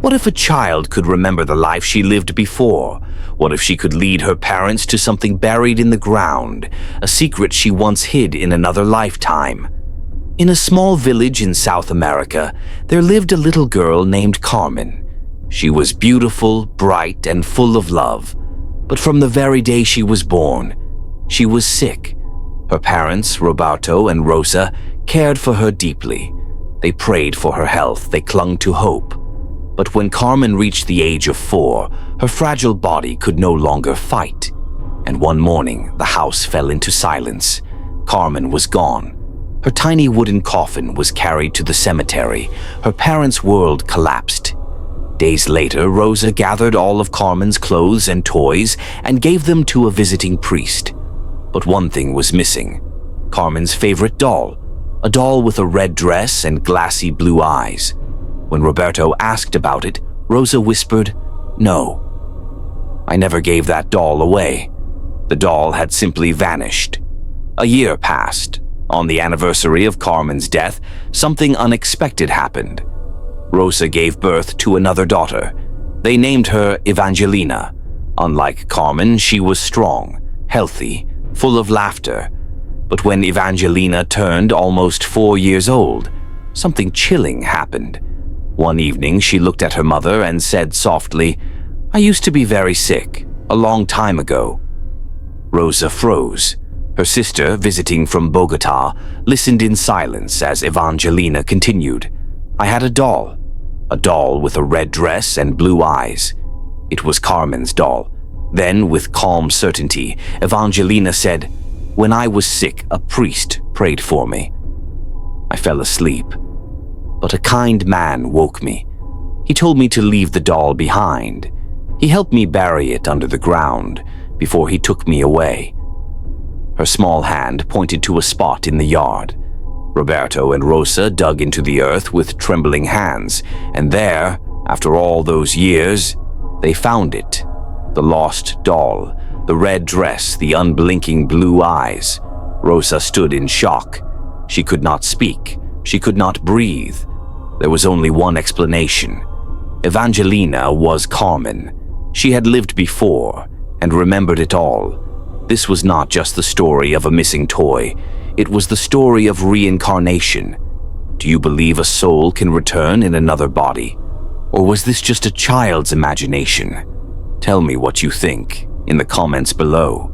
What if a child could remember the life she lived before? What if she could lead her parents to something buried in the ground, a secret she once hid in another lifetime? In a small village in South America, there lived a little girl named Carmen. She was beautiful, bright, and full of love. But from the very day she was born, she was sick. Her parents, Roberto and Rosa, cared for her deeply. They prayed for her health, they clung to hope. But when Carmen reached the age of 4, her fragile body could no longer fight. And one morning, the house fell into silence. Carmen was gone. Her tiny wooden coffin was carried to the cemetery. Her parents' world collapsed. Days later, Rosa gathered all of Carmen's clothes and toys and gave them to a visiting priest. But one thing was missing: Carmen's favorite doll, a doll with a red dress and glassy blue eyes. When Roberto asked about it, Rosa whispered, "No. I never gave that doll away." The doll had simply vanished. A year passed. On the anniversary of Carmen's death, something unexpected happened. Rosa gave birth to another daughter. They named her Evangelina. Unlike Carmen, she was strong, healthy, full of laughter. But when Evangelina turned almost 4 years old, something chilling happened. One evening, she looked at her mother and said softly, "I used to be very sick, a long time ago." Rosa froze. Her sister, visiting from Bogota, listened in silence as Evangelina continued. "I had a doll with a red dress and blue eyes. It was Carmen's doll." Then, with calm certainty, Evangelina said, "When I was sick, a priest prayed for me. I fell asleep, but a kind man woke me. He told me to leave the doll behind. He helped me bury it under the ground before he took me away." Her small hand pointed to a spot in the yard. Roberto and Rosa dug into the earth with trembling hands, and there, after all those years, they found it. The lost doll, the red dress, the unblinking blue eyes. Rosa stood in shock. She could not speak. She could not breathe. There was only one explanation. Evangelina was Carmen. She had lived before and remembered it all. This was not just the story of a missing toy. It was the story of reincarnation. Do you believe a soul can return in another body? Or was this just a child's imagination? Tell me what you think in the comments below.